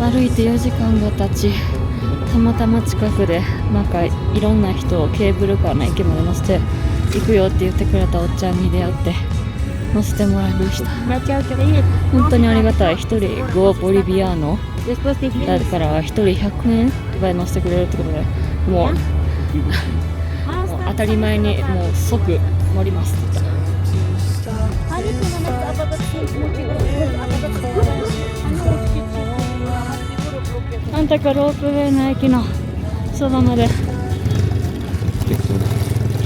歩いて4時間が経ち、たまたま近くでなんかいろんな人をケーブルカーの駅まで乗せて行くよって言ってくれたおっちゃんに出会って乗せてもらいました。本当にありがたい。1人5ボリビアーノだから1人100円とかで乗せてくれるってことで、もう当たり前にもう即乗りますって言った。あんたかロープウェイの駅のそばまで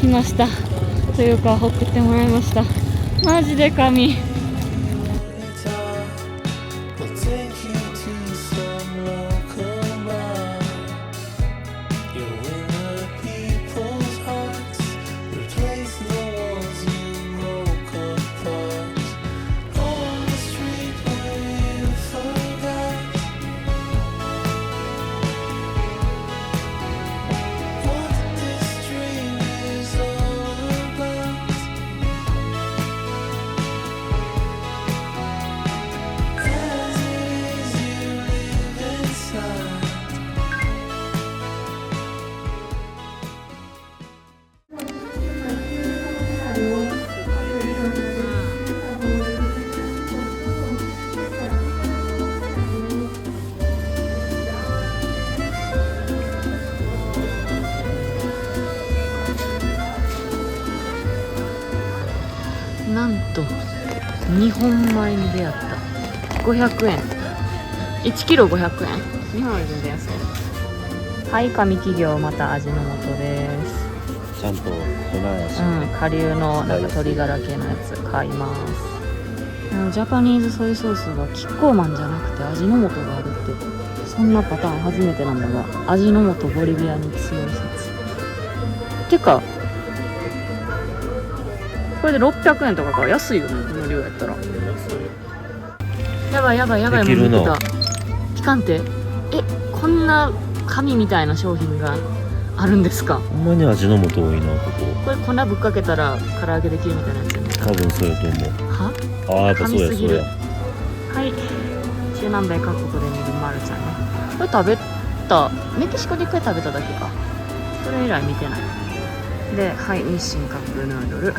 来ましたというか送ってもらいました。マジで神。なんと日本米に出会った。500円、1キロ500円、日本より全然安い。はい、紙企業また味の素です。ちゃんと粉やし、顆粒のなんか鶏ガラ系のやつ買います。ジャパニーズソイソースがキッコーマンじゃなくて味の素があるって、そんなパターン初めてなんだが、味の素ボリビアに強い説てか、これで600円とかか、安いよね、この量やったら。やばいやばいやばい、もう見てた。ピカンテ、こんな紙みたいな商品があるんですか。ほんまに味の素多いな、ここれ粉ぶっかけたら唐揚げできるみたいなやつやね。こ。多分そうやと思う。はああ、やっぱそうやそうや。はい、中南米各国で見るマルちゃんね。これ食べた、メキシコで1回食べただけか。それ以来見てない。で、はい、日清カップヌードル。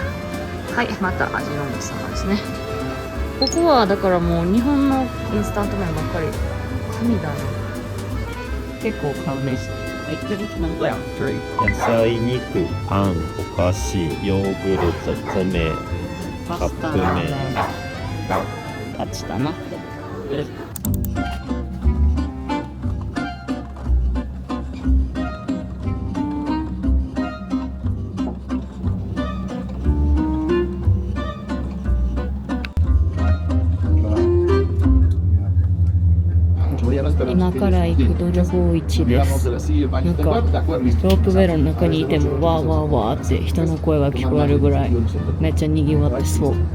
はい、また味の素様ですね。ここはだからもう日本のインスタント麺ばっかり。神だな。結構買うね。野菜、肉、パン、お菓子、ヨーグルト、米、カップ麺。パチだな。今から行くドルゴー市です。なんかロープウェイの中にいてもわーわーわーって人の声が聞こえるぐらいめっちゃ賑わってそう。ロー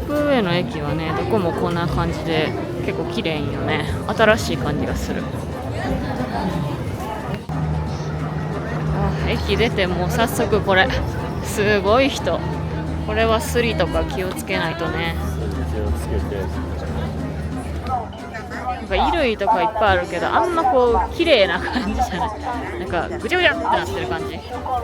プウェイの駅はね、どこもこんな感じで結構綺麗よね。新しい感じがする。駅出てもう早速これすごい人。これはスリとか気をつけないとね。気をつけて。衣類とかいっぱいあるけど、あんまこう綺麗な感じじゃない。なんかぐちゃぐちゃってなってる感じ。ほ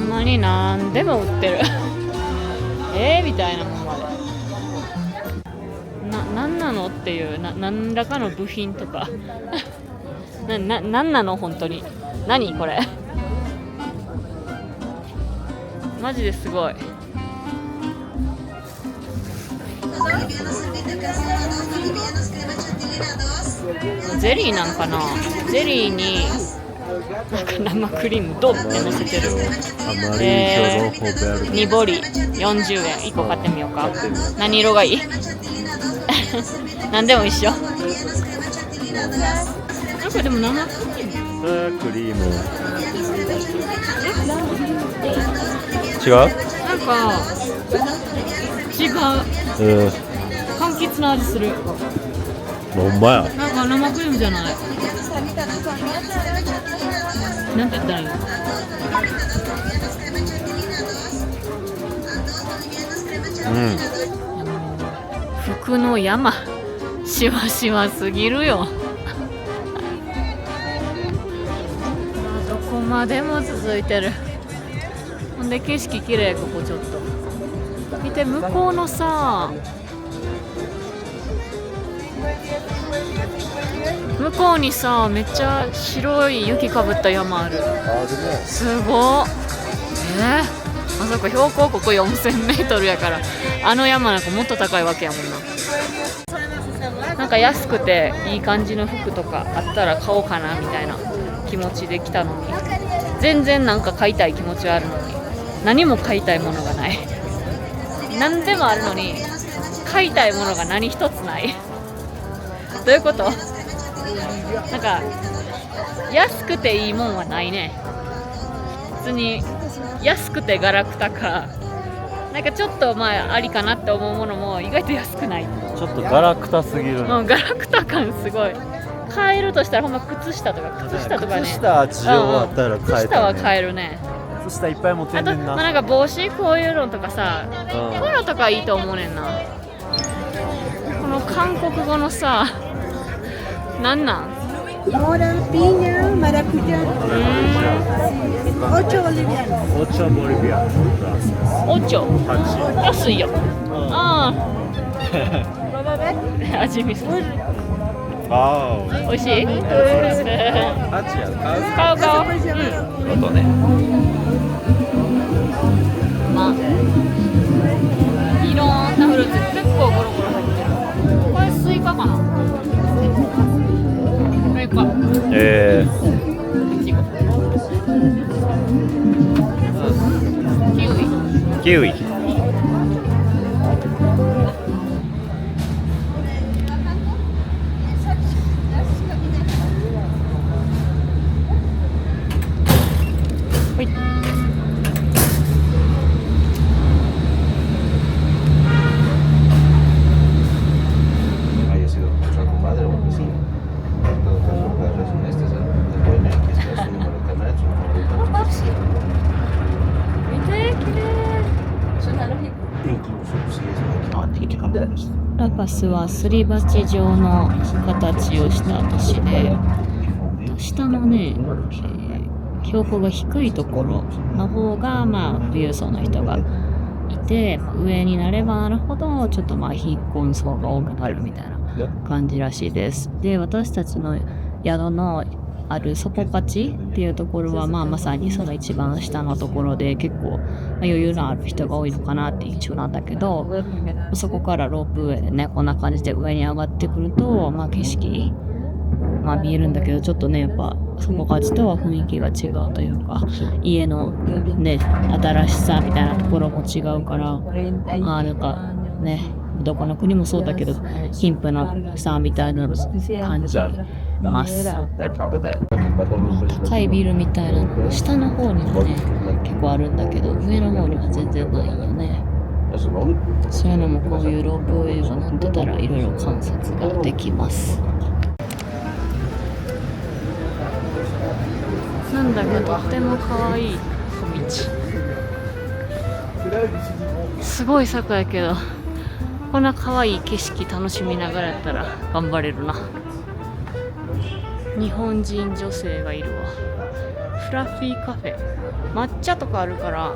んまになんでも売ってるみたいなもんまで。なんなのっていう、何らかの部品とかなんなの本当に。何これマジですごい。ゼリーなんかな。ゼリーになんか生クリームドンって乗せてる。2ボリ40円。1個買ってみようか。何色がいい何でも一緒。なんかでも生クリーム。クリーム。違う？なんか違う。柑橘の味する。ほんまや。なんか生クリームじゃない。なんて言ったらいいの？服の山、しわしわすぎるよ。どこまでも続いてる。ほんで景色綺麗、ここちょっと見て、向こうのさ、向こうにさ、めっちゃ白い雪かぶった山ある。すごっ。あそこ標高ここ4000メートルやから、あの山なんかもっと高いわけやもんな。なんか安くていい感じの服とかあったら買おうかなみたいな気持ちで来たのに、全然なんか買いたい気持ちはあるのに、何も買いたいものがない。何でもあるのに買いたいものが何一つない。どういうこと？なんか安くていいもんはないね。普通に安くてガラクタか、なんかちょっとまあありかなって思うものも意外と安くない。ちょっとガラクタすぎる。ガラクタ感すごい。買えるとしたらほんま靴下とかね。靴下需要あったら買えたね。靴下は買えるね。靴下いっぱい持ってあと、んねんな。なんか帽子こういうのとかさ、こういうのとかいいと思うねんな。この韓国語のさ、なんなん？Moran piña, maracuyá. 8 bolivianos. オチョボリビア。オチョ。安いよ。ああ。味見する。あ美味しい？あ。買う。ことね。まあ、いろんなフルーツ結構ゴロゴロ入ってる。これスイカかな？スイカ。いちご。キウイ。ほい。haya sido escuchado tu padre o algo así. En todo caso, puedes resumir este es el dueño, aquí está su número de canal, su número de contacto. 見て、きれい。 Incluso si es mecánica. ラパスはすり鉢状の形をした都市で、下のね、標高が低いところの方がまあ富裕層の人がいて、上になればなるほどちょっとまあ貧困層が多くなるみたいな感じらしいです。で、私たちの宿のあるソポパチっていうところは、まさにその一番下のところで結構余裕のある人が多いのかなっていう印象なんだけど、そこからロープウェイでね、こんな感じで上に上がってくると、景色、見えるんだけど、ちょっとね、やっぱソポパチとは雰囲気が違うというか、家のね、新しさみたいなところも違うから、なんかね、どこの国もそうだけど、貧富の差みたいなの感じます。高いビルみたいなの下の方にはね結構あるんだけど、上の方には全然ないよね。そういうのもこういうロープウェイが乗ってたらいろいろ観察ができます。なんだかとっても可愛い小道、すごい坂やけど、こんな可愛い景色楽しみながらやったら頑張れるな。日本人女性がいるわ。フラッフィーカフェ、抹茶とかあるから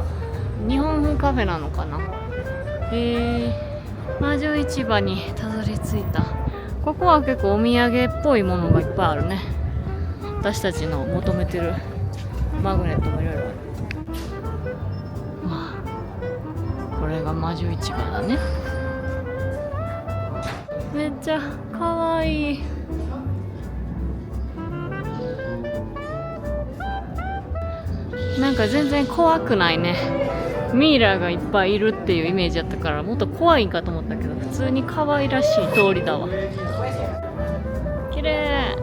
日本風カフェなのかな。魔女市場にたどり着いた。ここは結構お土産っぽいものがいっぱいあるね。私たちの求めてるマグネットもいろいろある。これが魔女市場だね。めっちゃかわいい。なんか全然怖くないね。ミイラがいっぱいいるっていうイメージだったから、もっと怖いんかと思ったけど、普通に可愛らしい通りだわ。綺麗。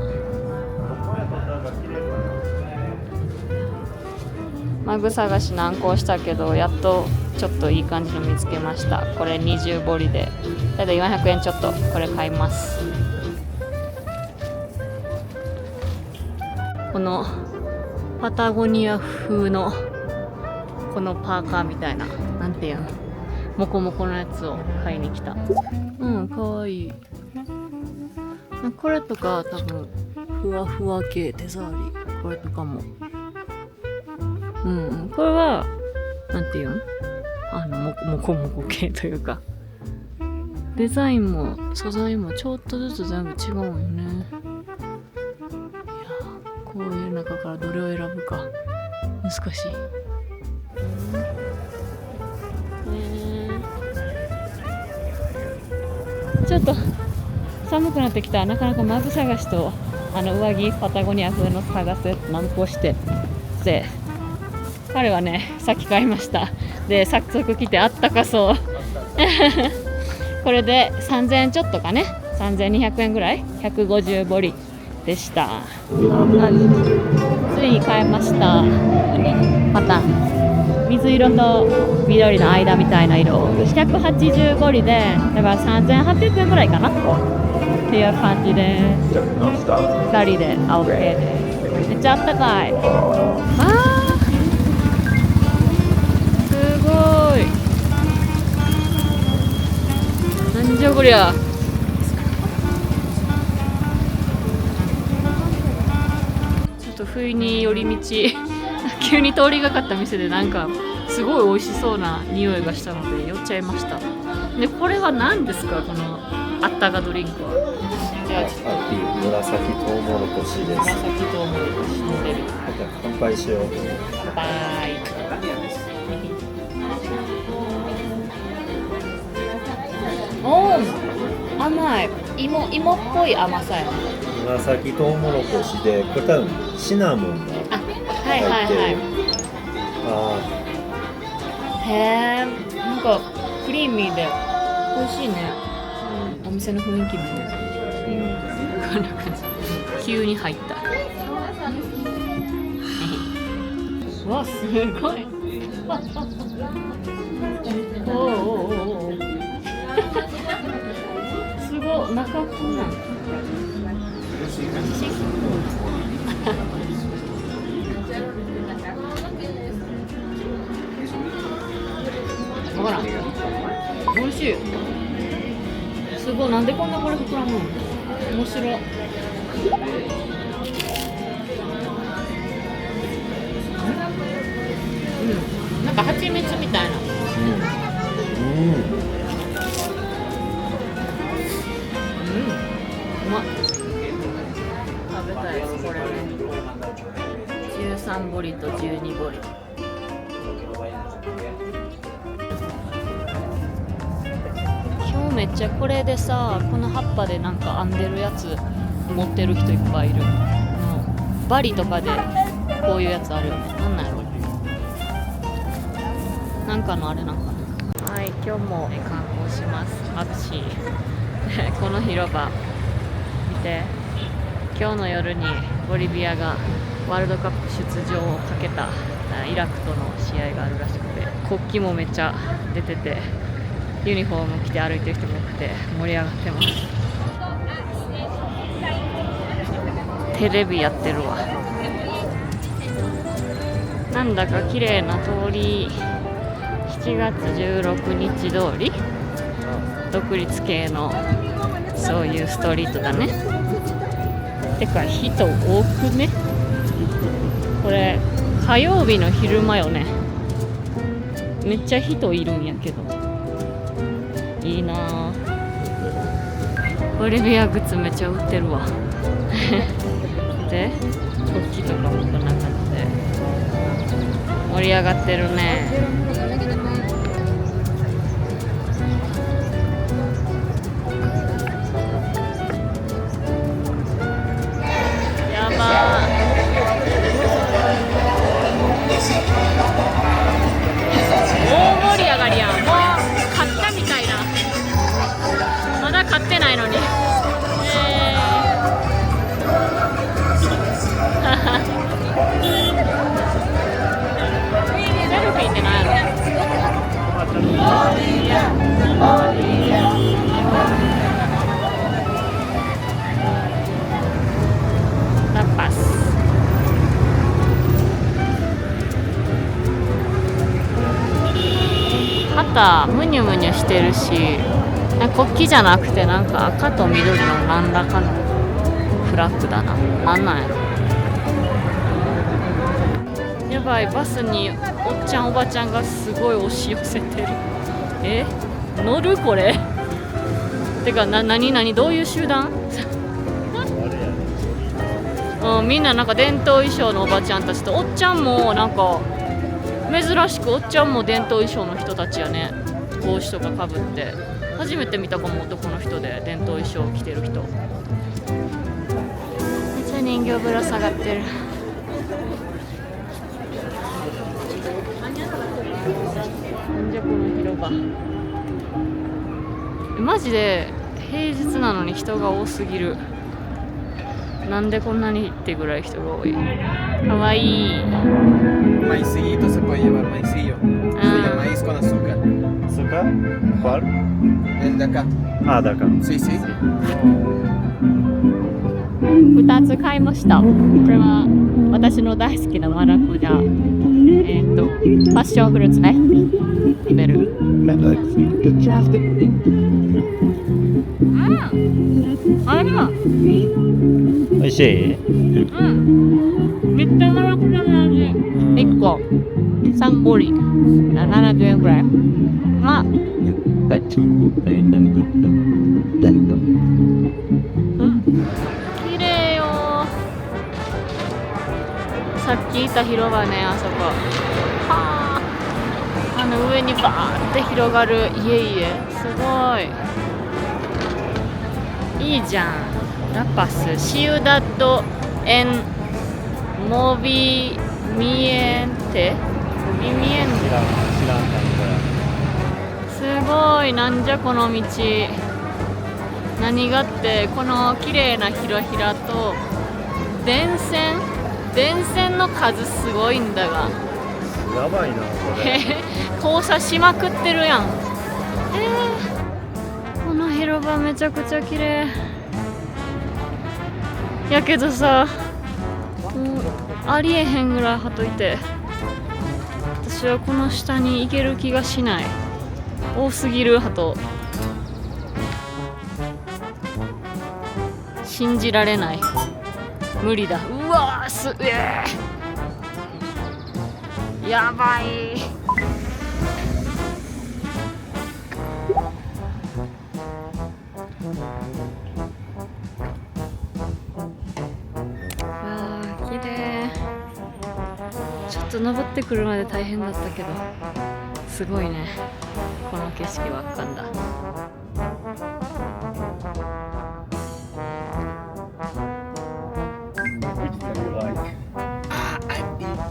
マグ探し難航したけどやっとちょっといい感じの見つけました。これ20ボリでだいたい400円ちょっと。これ買います。このパタゴニア風のこのパーカーみたいな、なんていうの、モコモコのやつを買いに来た。うん、かわいい。これとか多分ふわふわ系手触り、これとかも、これはなんていうの、モコモコ系というか、デザインも素材もちょっとずつ全部違うよね。いやこういう中からどれを選ぶか難しい。ちょっと寒くなってきた。なかなかマグ探しと上着パタゴニア風の探す難航して、で彼はねさっき買いました。で早速来てあったかそうこれで3000円ちょっとかね、3200円ぐらい、150ボリでした。ついに買えました。パターン水色と緑の間みたいな色、180ボリでだから3800円ぐらいかなっていう感じで、2人で青系でめっちゃあったかい。すごい、なんじゃこりゃ。ちょっと不意に寄り道急に通りがかった店でなんかすごい美味しそうな匂いがしたので寄っちゃいました。でこれは何ですか、このあったかドリンクは。じゃあちょっと紫トウモロコシです。紫トウモロコシ飲んでる。乾杯しよう。乾杯。おー、甘い。芋っぽい甘さや。紫トウモロコシで、これ多分シナモンがはいはいはい。へえ、なんかクリーミーで美味しいね。お店の雰囲気もね、こんな感じ。急に入った。うわ、すごい。おーすごい、中こんなん。ほら、美味しい。すごい、なんでこんなこれ膨らむの？面白い。なんか蜂蜜みたいな。うまっ。食べたいですこれね。13ボリと12ボリ。今日めっちゃこれでさ、この葉っぱでなんか編んでるやつ持ってる人いっぱいいる。バリとかでこういうやつあるよね。なんなんやろ。なんかのあれなんかな。はい、今日も観光します。眩しいこの広場見て、今日の夜にボリビアがワールドカップ出場をかけたイラクとの試合があるらしくて、国旗もめっちゃ出てて、ユニフォーム着て歩いてる人も多くて盛り上がってます。テレビやってるわ。なんだか綺麗な通り。7月16日通り、独立系のそういうストリートだね。てか人多くね。これ火曜日の昼間よね。めっちゃ人いるんやけど、いいなぁ。ボリビアグッズめっちゃ売ってるわで国旗とかもこんな感じで盛り上がってるね。大盛り上がりやん。もう買ったみたいな。まだ買ってないのに。たムニュムニュしてるし、国旗じゃなくてなんか赤と緑の何らかのフラッグだな。なんなんやろ。やばい、バスにおっちゃんおばちゃんがすごい押し寄せてる。乗るこれてか何どういう集団みんななんか伝統衣装のおばちゃんたちと、おっちゃんもなんか珍しくおっちゃんも伝統衣装の人たちやね。帽子とかかぶって、初めて見たかも、男の人で伝統衣装を着てる人。めっちゃ人形ぶら下がってる。なんじゃこの広場。マジで平日なのに人が多すぎる。なんでこんなにってぐらい人が多い。かわいい。Maicito se puede llevar, maicillo. Se llama maíz con azúcar. ¿Azúcar? ¿Cuál? El de acá. Ah, de acá. Sí, sí. 2つ買いました。これは私の大好きなマラクジャ、パッションフルーツね。食べる。あれだ。美味しい？めっちゃマラクジャの味。1個3ボリ70円ぐらい。綺麗よ。さっきいた広場ね、あそこ。はあ、上にバーって広がる家、すごいいいじゃん。ラパスシウダッドエンモビミエンテモビミエンテ。すごい。なんじゃこの道。何がってこの綺麗なひらひらと電線の数すごいんだが、やばいなこれ。交差しまくってるやん。この広場めちゃくちゃ綺麗やけどさ、もうありえへんぐらい鳩いて、私はこの下に行ける気がしない。多すぎる鳩。信じられない。無理だ。うわーやばい。綺麗。ちょっと登ってくるまで大変だったけど、すごいね。この景色は圧巻だ。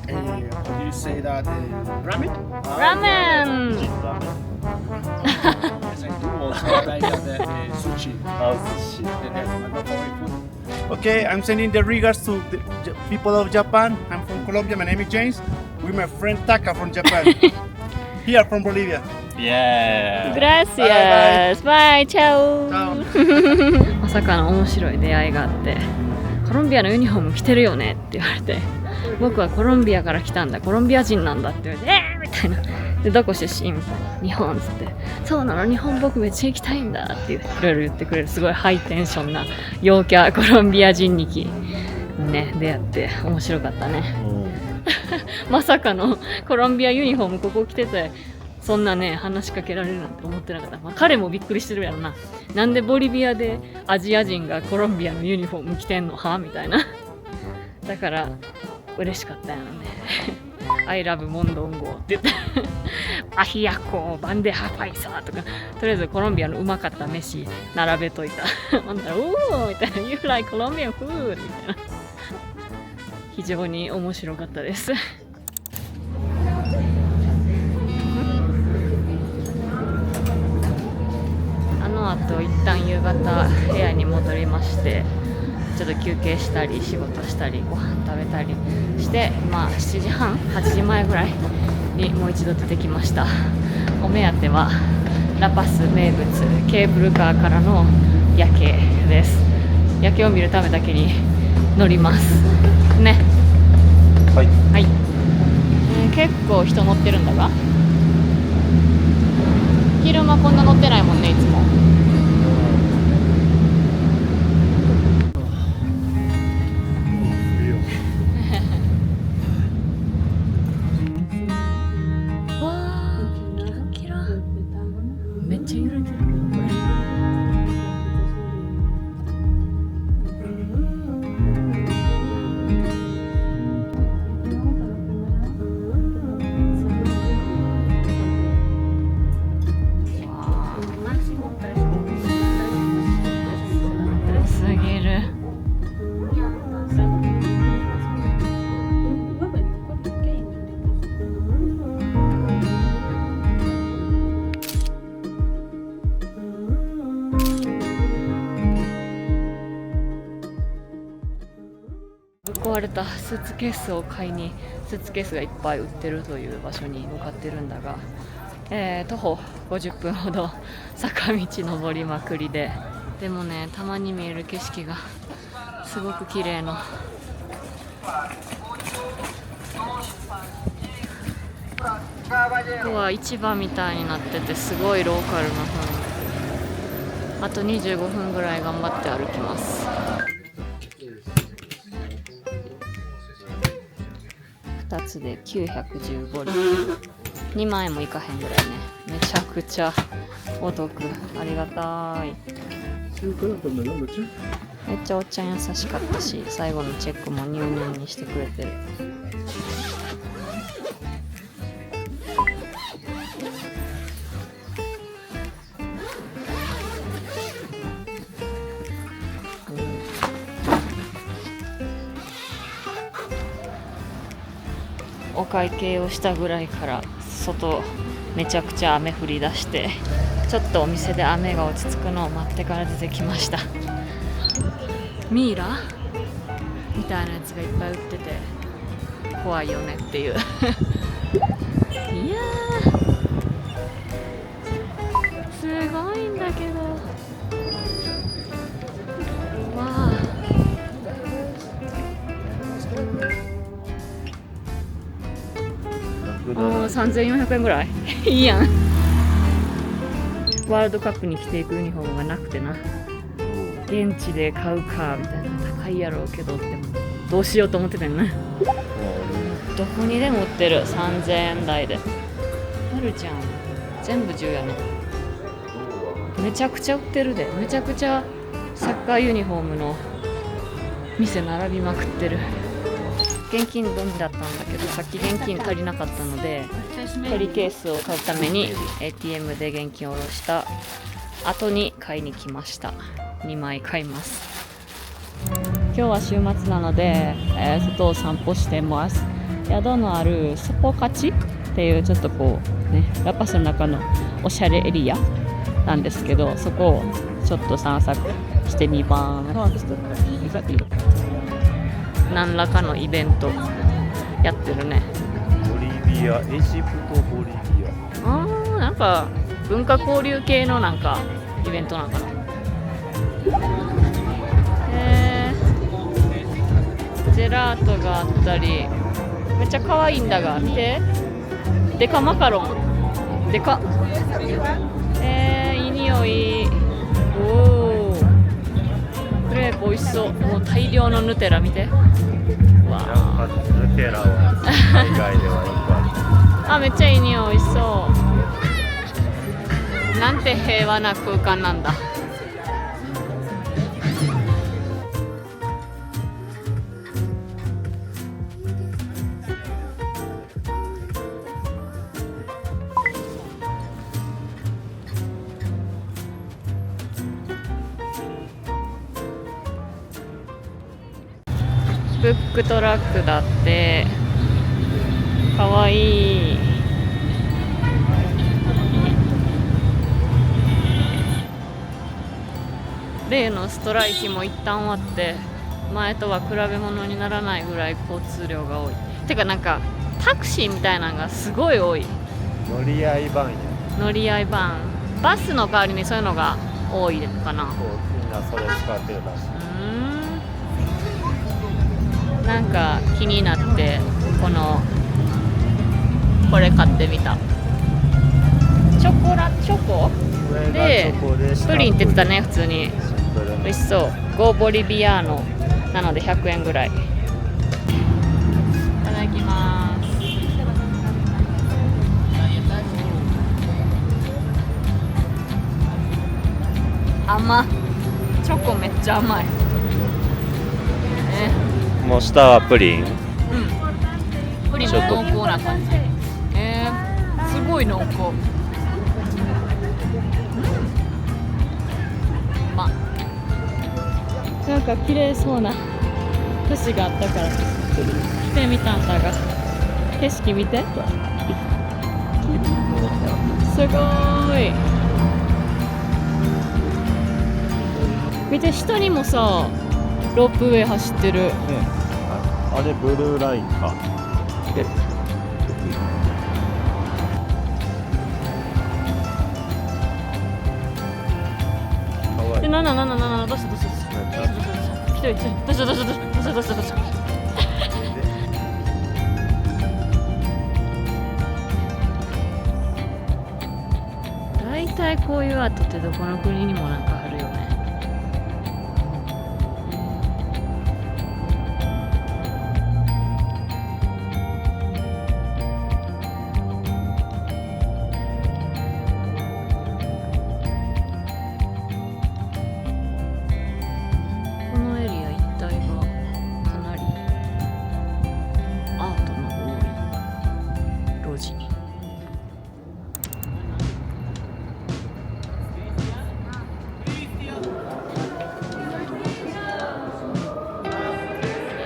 How do you say that? Ramen? Ramen! Yes, I do also like the sushi. Sushi. That's my favorite food. Okay, I'm sending the regards to the people of Japan. I'm from Colombia. My name is James. With my friend Taka from Japan. Here from Bolivia. Yeah. Gracias! Bye! Ciao! ままさかの面白い出会いがあって、コロンビアのユニフォーム着てるよねって言われて、僕はコロンビアから来たんだ、コロンビア人なんだって言われて、みたいな。で、どこ出身みたいな。日本っつって、そうなの、日本僕めっちゃ行きたいんだっていろいろ言ってくれる、すごいハイテンションな陽キャコロンビア人にね、出会って面白かったね。まさかのコロンビアユニフォームここ着てて、そんなね話しかけられるなんて思ってなかった。彼もびっくりしてるやろな。なんでボリビアでアジア人がコロンビアのユニフォーム着てんのはみたいな。だから嬉しかったよね。I love モンドンゴって言ってアヒヤコバンデハファイサーとか、とりあえずコロンビアのうまかった飯並べといた。ほんならおーみたいな You like Colombian food みたいな。非常に面白かったです。あと一旦夕方部屋に戻りまして、ちょっと休憩したり仕事したりご飯食べたりして、7時半8時前ぐらいにもう一度出てきました。お目当てはラパス名物ケーブルカーからの夜景です。夜景を見るためだけに乗りますね。はい、はい。結構人乗ってるんだが、昼間こんな乗ってないもんねいつも。わあキラキラ。めっちゃ揺れてるけどこれ。すぎる。壊れたスーツケースを買いに、スーツケースがいっぱい売ってるという場所に向かってるんだが、徒歩50分ほど坂道登りまくりで、でもね、たまに見える景色がすごく綺麗の。ここは市場みたいになってて、すごいローカルな雰囲気。あと25分ぐらい頑張って歩きます。2つで915リ2万円もいかへんぐらいね。めちゃくちゃお得。ありがたい。めっちゃおっちゃん優しかったし、最後のチェックも入念にしてくれてる。お会計をしたぐらいから外めちゃくちゃ雨降り出して、ちょっとお店で雨が落ち着くのを待ってから出てきました。ミイラみたいなやつがいっぱい売ってて怖いよねっていういやーすごいんだけど、わあ3400円ぐらいいいやん。ワールドカップに着ていくユニフォームがなくてな、現地で買うかみたいな、高いやろうけどってどうしようと思ってたよね。どこにでも売ってる、3000円台であるじゃん。全部10やね。めちゃくちゃ売ってるで。めちゃくちゃサッカーユニフォームの店並びまくってる。現金のみだったんだけど、さっき現金足りなかったのでキャリーケースを買うために ATM で現金を下ろした後に買いに来ました。2枚買います。今日は週末なので、外を散歩してます。宿のあるソポカチっていうちょっとこうね、ラパスの中のおしゃれエリアなんですけど、そこをちょっと散策してみます。何らかのイベントやってるね。ボリビア、エジプト、ボリビア。なんか文化交流系のなんかイベントなのかな。ジェラートがあったり、めっちゃ可愛いんだが、見て、デカマカロン、デカ、いい匂い。おお、クレープ美味しそう。もう大量のヌテラ見て。わあ、ヌテラは海外ではよくある。あ、めっちゃいい匂い、美味しそう。なんて平和な空間なんだ。ブックトラックだって。かわいい。例のストライキも一旦終わって、前とは比べ物にならないぐらい交通量が多い。てかなんかタクシーみたいなのがすごい多い。乗り合いバンや。乗り合いバン。バスの代わりにそういうのが多いかな。そう、みんなそれ使ってるらしい。なんか気になってこれ買ってみた。チョコラチョコでプリンって言ってたね。普通に美味しそう。ゴーボリビアーノなので100円ぐらい。いただきます。甘っ。チョコめっちゃ甘い。もう下はプリン。プリンも濃厚な感じ。すごい濃厚。なんか綺麗そうな都市があったから来てみたんだが、景色見て。すごーい。見て、下にもさロープウェイ走ってる。あれブルーラインか。などうした一人どうした大体こういうアートってどこの国にもなんかあるよね。このエリア一帯がかなりアートの多い路地。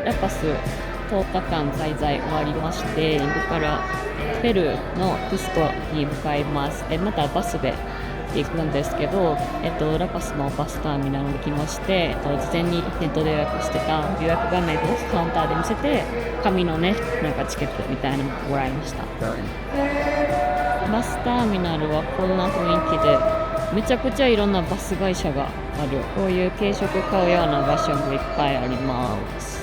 ラパス10日間滞在終わりまして、ここからペルーのクスコに向かいます。またバスで行くんですけど、ラパスのバスターミナルに来まして、事前にネットで予約してた予約画面をカウンターで見せて、紙のね、なんかチケットみたいなのもらいました。バスターミナルはこんな雰囲気で、めちゃくちゃいろんなバス会社がある。こういう軽食買うような場所もいっぱいあります。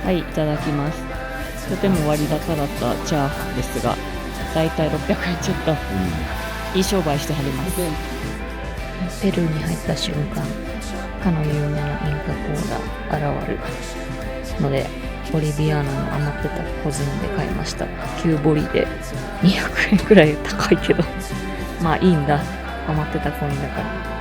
はい、いただきます。とても割高だったチャーハンですが、だいたい600円ちょっと、いい商売してはります。ペルーに入った瞬間、かの有名なインカコーラ現るので、ボリビアーノの余ってた小銭で買いました。9ボリで200円くらい高いけどまあいいんだ、余ってたコインだから。